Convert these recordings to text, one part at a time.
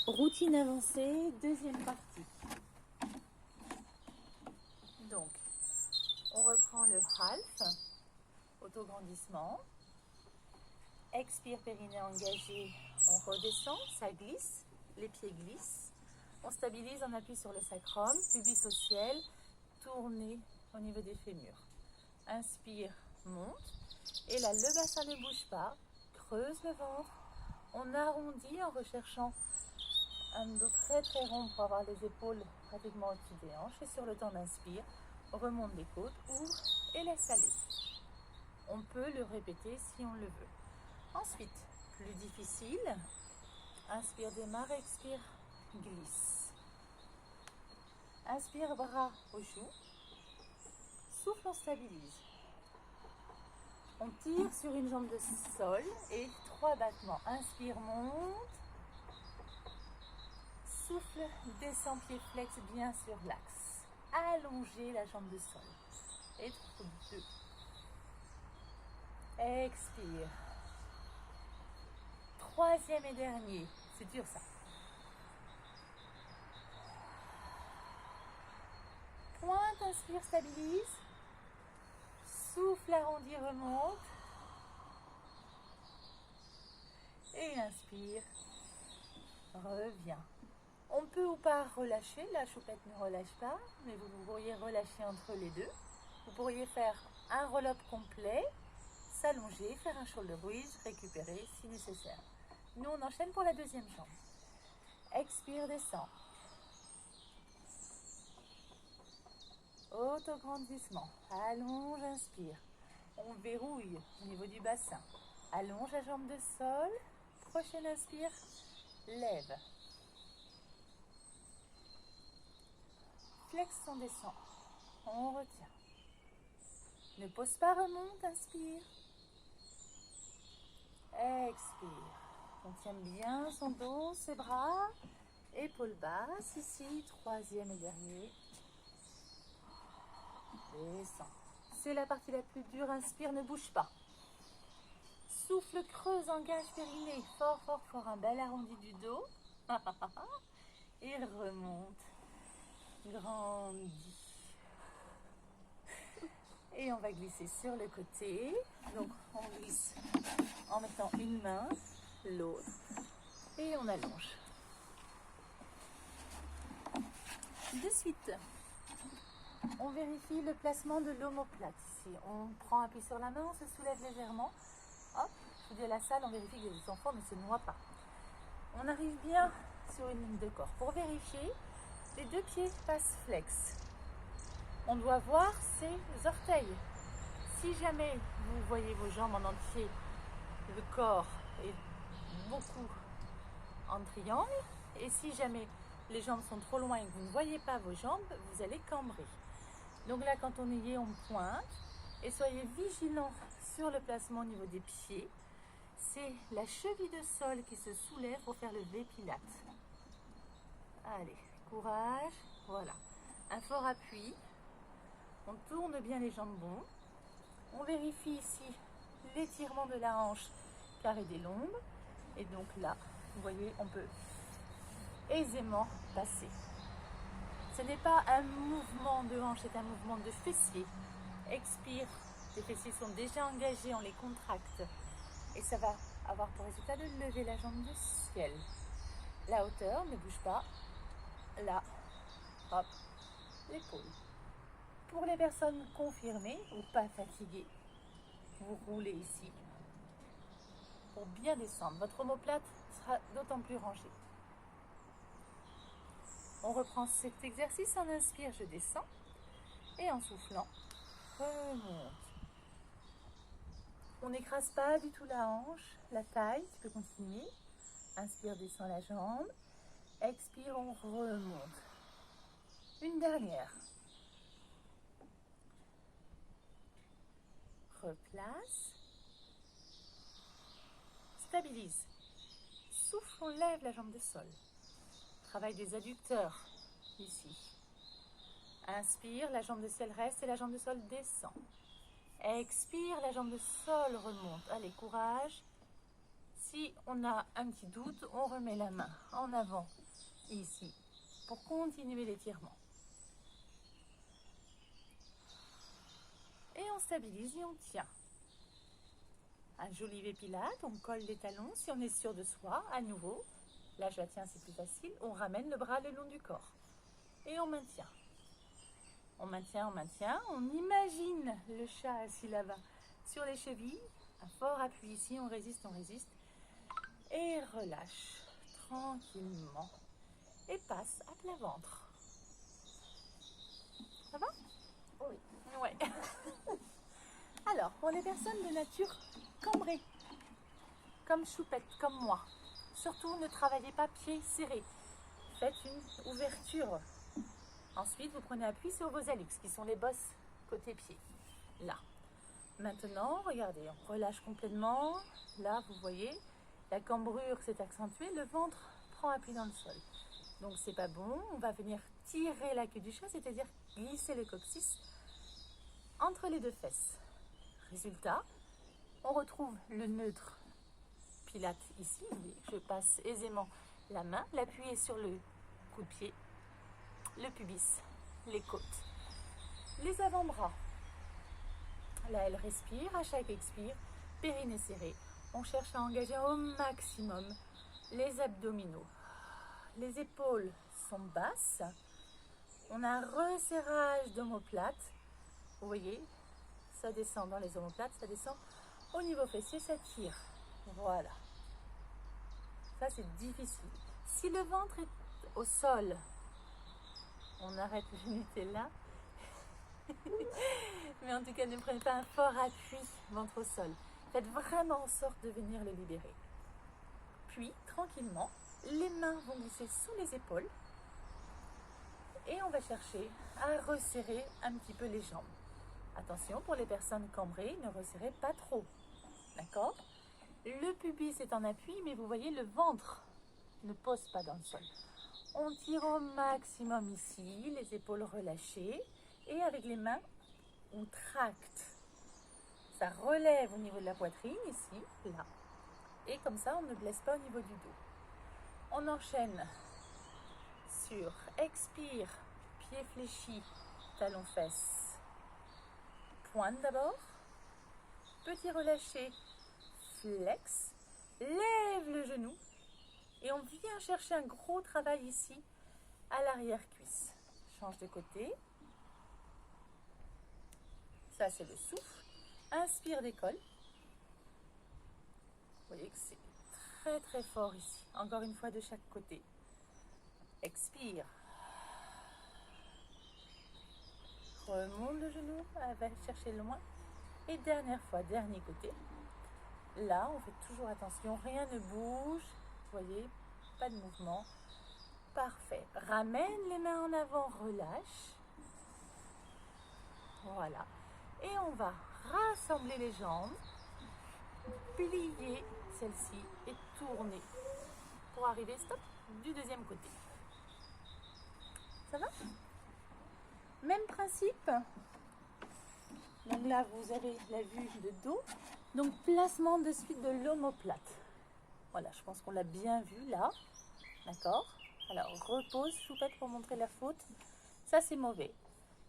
Routine avancée, deuxième partie. Donc, on reprend le half, autograndissement. Expire, périnée engagé, on redescend, ça glisse, les pieds glissent. On stabilise, on appuie sur le sacrum, pubis au ciel, tournez au niveau des fémurs. Inspire, monte. Et là, le bassin ne bouge pas, creuse le ventre. On arrondit en recherchant un dos très très rond pour avoir les épaules pratiquement au-dessus des hanches. Et sur le temps d'inspire, remonte les côtes, ouvre et laisse aller. On peut le répéter si on le veut. Ensuite, plus difficile, inspire, démarre, expire, glisse. Inspire, bras aux joues. Souffle, on stabilise. On tire sur une jambe de sol et 3 battements. Inspire, monte. Souffle, descend, pied flex bien sur l'axe. Allongez la jambe de sol. Et 2. Expire. 3e et dernier. C'est dur ça. Pointe, inspire, stabilise. Souffle, arrondi, remonte. Et inspire. Reviens. On peut ou pas relâcher. La choupette ne relâche pas. Mais vous pourriez relâcher entre les deux. Vous pourriez faire un roll-up complet. S'allonger, faire un shoulder bridge, récupérer si nécessaire. Nous, on enchaîne pour la deuxième jambe. Expire, descend. Autograndissement. Allonge, inspire. On verrouille au niveau du bassin. Allonge la jambe de sol. Prochaine inspire. Lève. Flex, on descend. On retient. Ne pose pas, remonte, inspire. Expire. On tient bien son dos, ses bras. Épaules basses, ici, 3e et dernier. Descend. C'est la partie la plus dure. Inspire, ne bouge pas. Souffle, creuse, engage, périnée. Fort, fort, fort. Un bel arrondi du dos. Et remonte. Grandit. Et on va glisser sur le côté. Donc, on glisse en mettant une main, l'autre. Et on allonge. De suite, on vérifie le placement de l'omoplate. Ici, on prend appui sur la main, on se soulève légèrement. Hop, je vous dis à la salle, on vérifie que les enfants ne se noient pas. On arrive bien sur une ligne de corps. Pour vérifier, les 2 pieds passent flex. On doit voir ses orteils. Si jamais vous voyez vos jambes en entier, le corps est beaucoup en triangle. Et si jamais les jambes sont trop loin et que vous ne voyez pas vos jambes, vous allez cambrer. Donc là, quand on y est, on pointe. Et soyez vigilants sur le placement au niveau des pieds. C'est la cheville de sol qui se soulève pour faire le V-pilate. Allez, courage. Voilà. Un fort appui. On tourne bien les jambons. On vérifie ici l'étirement de la hanche, carré des lombes. Et donc là, vous voyez, on peut aisément passer. Ce n'est pas un mouvement de hanche, c'est un mouvement de fessiers. Expire, les fessiers sont déjà engagés, on les contracte. Et ça va avoir pour résultat de lever la jambe du ciel. La hauteur ne bouge pas. Là, hop, l'épaule. Pour les personnes confirmées ou pas fatiguées, vous roulez ici pour bien descendre. Votre omoplate sera d'autant plus rangée. On reprend cet exercice, on inspire, je descends. Et en soufflant, remonte. On n'écrase pas du tout la hanche, la taille, tu peux continuer. Inspire, descend la jambe. Expire, on remonte. Une dernière. Replace. Stabilise. Souffle, on lève la jambe de sol. Travail des adducteurs, ici. Inspire, la jambe de ciel reste et la jambe de sol descend. Expire, la jambe de sol remonte. Allez, courage. Si on a un petit doute, on remet la main en avant ici pour continuer l'étirement. Et on stabilise et on tient. Un joli V-pilate, on colle les talons. Si on est sûr de soi, à nouveau, là je la tiens, c'est plus facile, on ramène le bras le long du corps. Et on maintient. On maintient, on imagine le chat assis là-bas sur les chevilles. Un fort appui ici, on résiste. Et relâche tranquillement. Et passe à plat ventre. Ça va? Oui. Ouais. Alors, pour les personnes de nature cambrée, comme Choupette, comme moi, surtout ne travaillez pas pieds serrés. Faites une ouverture. Ensuite, vous prenez appui sur vos hallux, qui sont les bosses côté pied. Là. Maintenant, regardez, on relâche complètement. Là, vous voyez, la cambrure s'est accentuée, le ventre prend appui dans le sol. Donc, c'est pas bon. On va venir tirer la queue du chat, c'est-à-dire glisser le coccyx entre les deux fesses. Résultat, on retrouve le neutre pilate ici. Je passe aisément la main, l'appui est sur le coup de pied, le pubis, les côtes, les avant-bras. Là, elle respire, à chaque expire, périnée serré. On cherche à engager au maximum les abdominaux. Les épaules sont basses. On a un resserrage d'omoplate. Vous voyez, ça descend dans les omoplates, ça descend au niveau fessier, ça tire. Voilà. Ça, c'est difficile. Si le ventre est au sol, on arrête l'unité là. Mais en tout cas, ne prenez pas un fort appui ventre au sol. Faites vraiment en sorte de venir le libérer. Puis, tranquillement, les mains vont glisser sous les épaules. Et on va chercher à resserrer un petit peu les jambes. Attention, pour les personnes cambrées, ne resserrez pas trop. D'accord? Le pubis est en appui, mais vous voyez, le ventre ne pose pas dans le sol. On tire au maximum ici, les épaules relâchées. Et avec les mains, on tracte. Ça relève au niveau de la poitrine, ici, là. Et comme ça, on ne blesse pas au niveau du dos. On enchaîne sur expire, pied fléchi, talon fesses. Pointe d'abord. Petit relâché, flex. Lève le genou. Et on vient chercher un gros travail ici, à l'arrière-cuisse. Change de côté. Ça, c'est le souffle. Inspire, décolle. Vous voyez que c'est très très fort ici. Encore une fois de chaque côté. Expire. Remonte le genou, va chercher loin. Et dernière fois, dernier côté. Là, on fait toujours attention, rien ne bouge. Vous voyez, pas de mouvement. Parfait. Ramène les mains en avant, relâche. Voilà. Et on va rassembler les jambes, plier celle-ci et tourner pour arriver, stop, du deuxième côté. Ça va? Même principe. Donc là, vous avez la vue de dos. Donc, placement de suite de l'omoplate. Voilà, je pense qu'on l'a bien vu là. D'accord? Alors, repose, Choupette, pour montrer la faute. Ça, c'est mauvais.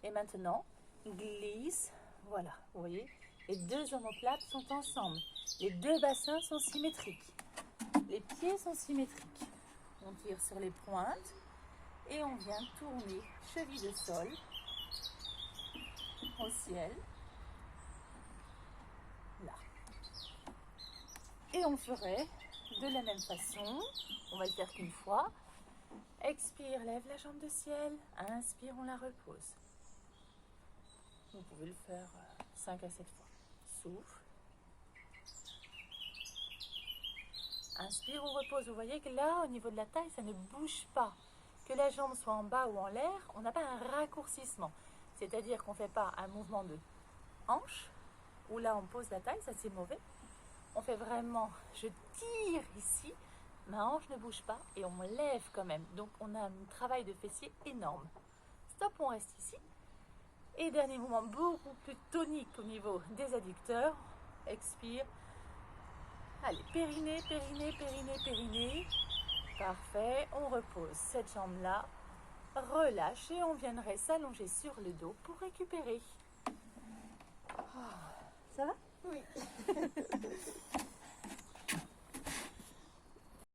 Et maintenant, glisse. Voilà, vous voyez, les deux omoplates sont ensemble. Les deux bassins sont symétriques. Les pieds sont symétriques. On tire sur les pointes et on vient tourner cheville de sol au ciel. Là. Et on ferait de la même façon. On va le faire qu'une fois. Expire, lève la jambe de ciel. Inspire, on la repose. Vous pouvez le faire 5 à 7 fois. Souffle. Inspire, on repose. Vous voyez que là, au niveau de la taille, ça ne bouge pas. Que la jambe soit en bas ou en l'air, on n'a pas un raccourcissement. C'est-à-dire qu'on ne fait pas un mouvement de hanche, où là, on pose la taille, ça c'est mauvais. On fait vraiment, je tire ici, ma hanche ne bouge pas et on lève quand même. Donc, on a un travail de fessier énorme. Stop, on reste ici. Et dernier mouvement beaucoup plus tonique au niveau des adducteurs. Expire. Allez, périnée, périnée, périnée, périnée. Parfait, on repose cette jambe-là. Relâche et on viendrait s'allonger sur le dos pour récupérer. Ça va? Oui.